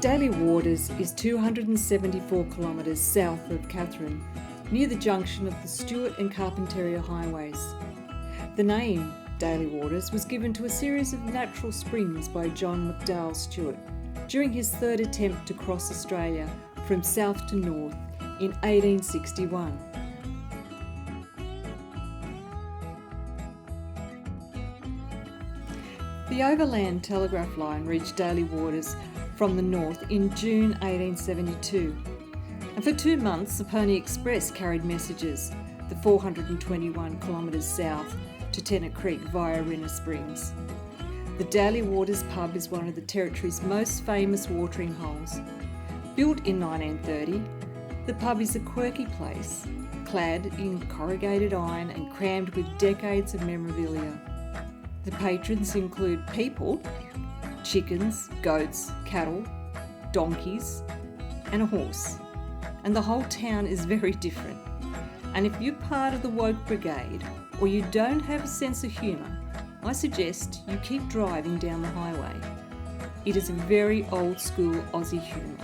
Daly Waters is 274 kilometres south of Katherine, near the junction of the Stewart and Carpentaria highways. The name Daly Waters was given to a series of natural springs by John McDowell Stewart during his third attempt to cross Australia from south to north in 1861. The overland telegraph line reached Daly Waters from the north in June 1872, and for 2 months the Pony Express carried messages the 421 kilometres south to Tennant Creek via Rinner Springs. The Daly Waters pub is one of the Territory's most famous watering holes. Built in 1930, the pub is a quirky place, clad in corrugated iron and crammed with decades of memorabilia. The patrons include people, chickens, goats, cattle, donkeys, and a horse. And the whole town is very different. And if you're part of the woke brigade, or you don't have a sense of humour, I suggest you keep driving down the highway. It is a very old school Aussie humour.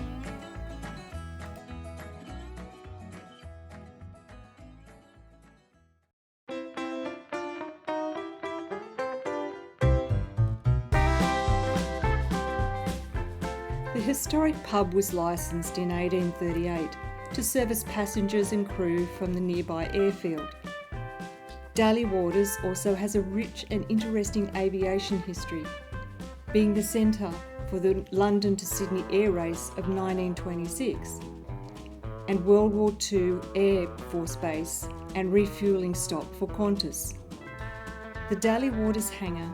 The historic pub was licensed in 1838 to service passengers and crew from the nearby airfield. Daly Waters also has a rich and interesting aviation history, being the centre for the London to Sydney air race of 1926 and World War II Air Force Base and refuelling stop for Qantas. The Daly Waters hangar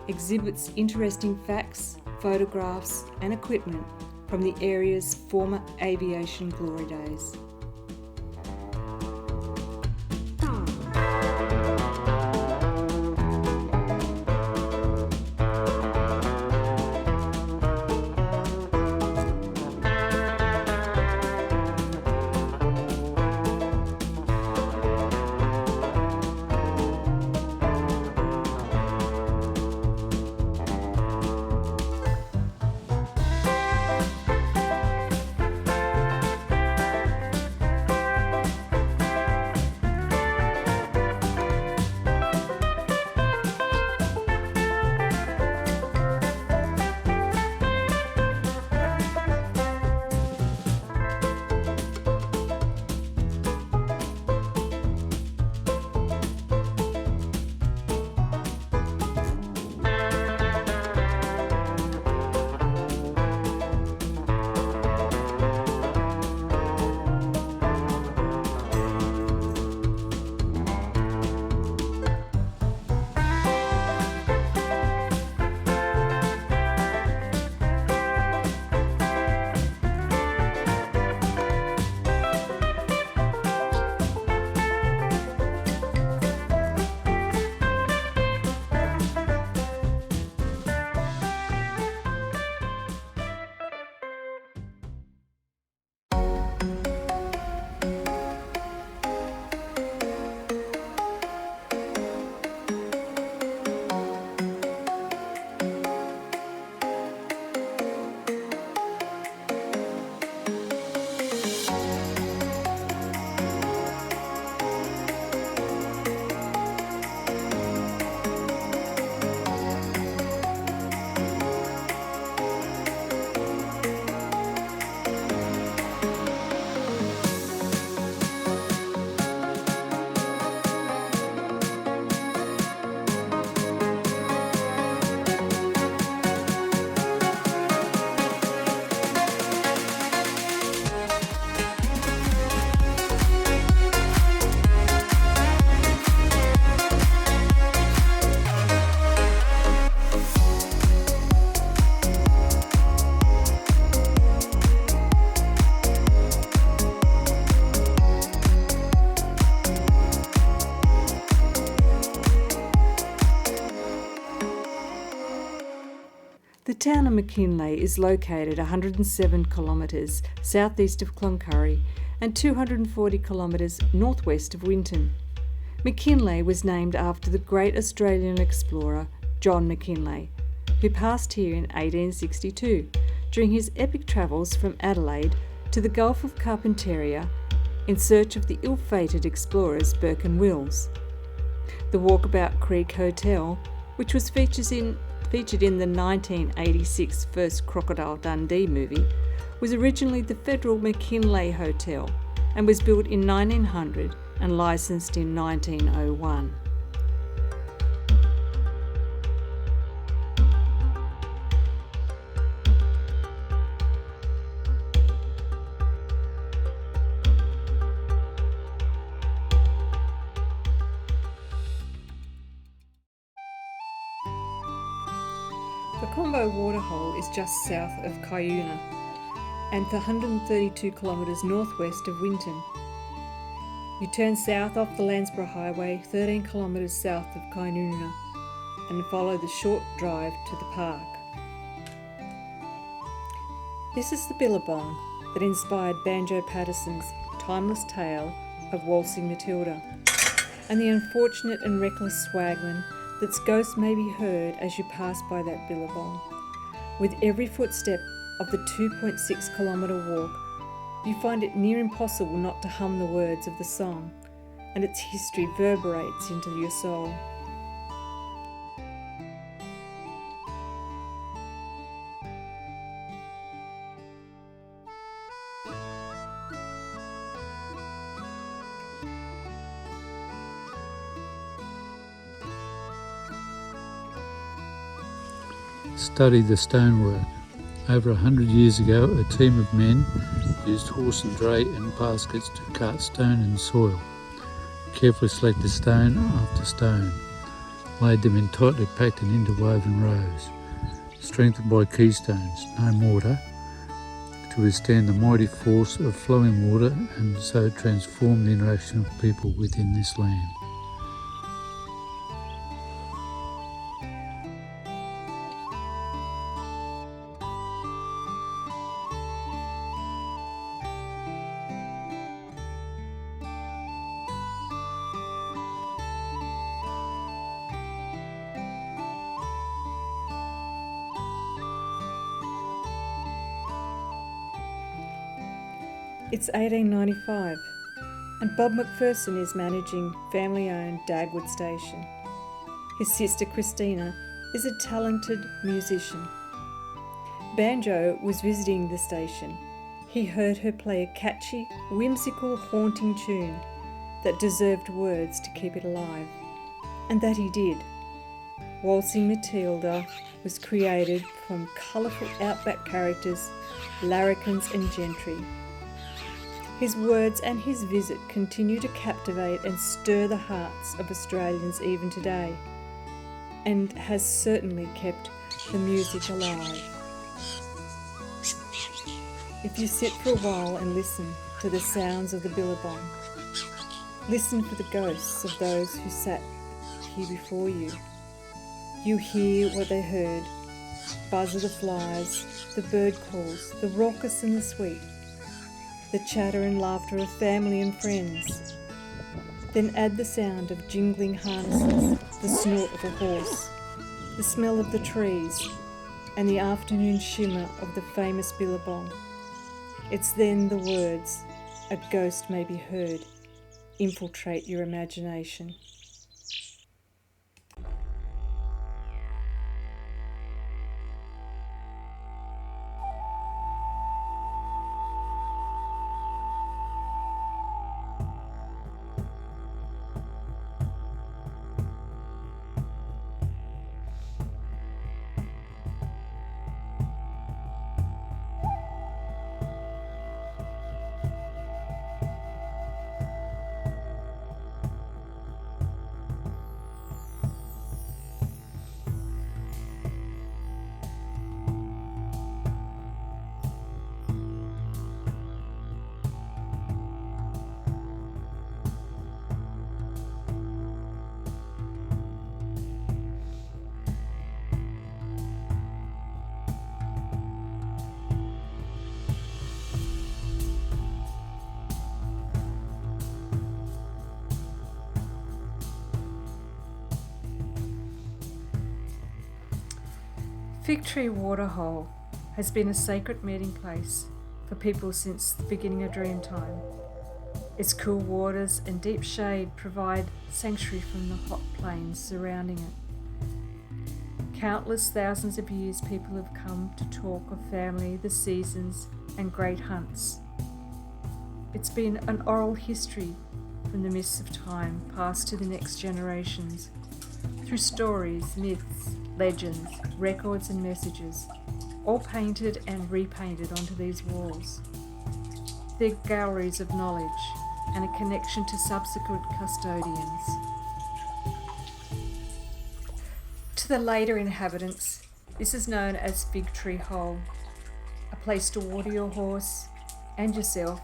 exhibits interesting facts, photographs and equipment from the area's former aviation glory days. The town of McKinlay is located 107 kilometres southeast of Cloncurry and 240 kilometres northwest of Winton. McKinlay was named after the great Australian explorer John McKinlay, who passed here in 1862 during his epic travels from Adelaide to the Gulf of Carpentaria in search of the ill-fated explorers Burke and Wills. The Walkabout Creek Hotel, which was featured in the 1986 first Crocodile Dundee movie, was originally the Federal McKinley Hotel and was built in 1900 and licensed in 1901. The Combo Waterhole is just south of Cuyuna and 132 kilometres northwest of Winton. You turn south off the Landsborough Highway 13 kilometres south of Cuyuna and follow the short drive to the park. This is the billabong that inspired Banjo Patterson's timeless tale of Waltzing Matilda, and the unfortunate and reckless swagman that's ghost may be heard as you pass by that billabong. With every footstep of the 2.6 kilometre walk, you find it near impossible not to hum the words of the song, and its history reverberates into your soul. Study the stonework. Over 100 years ago, a team of men used horse and dray and baskets to cart stone and soil, carefully selected stone after stone, laid them in tightly packed and interwoven rows, strengthened by keystones, no mortar, to withstand the mighty force of flowing water and so transform the interaction of people within this land. It's 1895 and Bob McPherson is managing family-owned Dagwood Station. His sister Christina is a talented musician. Banjo was visiting the station. He heard her play a catchy, whimsical, haunting tune that deserved words to keep it alive. And that he did. Waltzing Matilda was created from colourful outback characters, larrikins and gentry. His words and his visit continue to captivate and stir the hearts of Australians even today, and has certainly kept the music alive. If you sit for a while and listen to the sounds of the billabong, listen for the ghosts of those who sat here before you. You hear what they heard: buzz of the flies, the bird calls, the raucous and the sweet, the chatter and laughter of family and friends. Then add the sound of jingling harnesses, the snort of a horse, the smell of the trees, and the afternoon shimmer of the famous billabong. It's then the words, "A ghost may be heard," infiltrate your imagination. Fig Tree Waterhole has been a sacred meeting place for people since the beginning of Dreamtime. Its cool waters and deep shade provide sanctuary from the hot plains surrounding it. Countless thousands of years people have come to talk of family, the seasons, and great hunts. It's been an oral history from the mists of time passed to the next generations, through stories, myths, legends, records and messages, all painted and repainted onto these walls. They're galleries of knowledge and a connection to subsequent custodians. To the later inhabitants, this is known as Fig Tree Hole, a place to water your horse and yourself,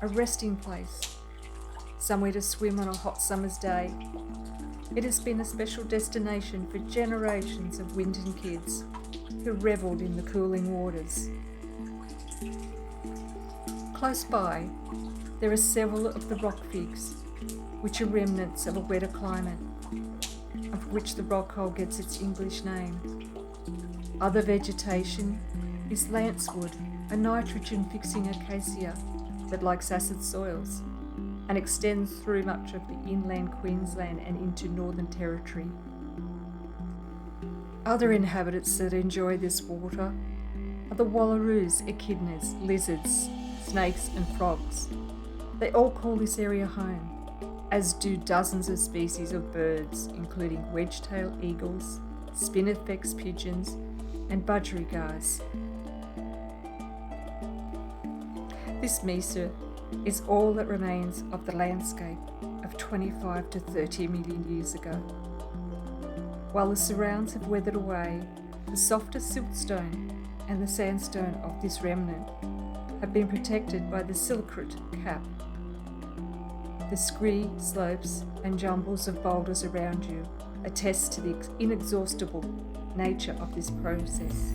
a resting place, somewhere to swim on a hot summer's day. It has been a special destination for generations of Winton kids who revelled in the cooling waters. Close by, there are several of the rock figs, which are remnants of a wetter climate, of which the rockhole gets its English name. Other vegetation is lancewood, a nitrogen-fixing acacia that likes acid soils and extends through much of the inland Queensland and into Northern Territory. Other inhabitants that enjoy this water are the wallaroos, echidnas, lizards, snakes and frogs. They all call this area home, as do dozens of species of birds, including wedge-tailed eagles, spinifex pigeons, and budgerigars. This mesa is all that remains of the landscape of 25 to 30 million years ago. While the surrounds have weathered away, the softer siltstone and the sandstone of this remnant have been protected by the silicate cap. The scree slopes and jumbles of boulders around you attest to the inexhaustible nature of this process.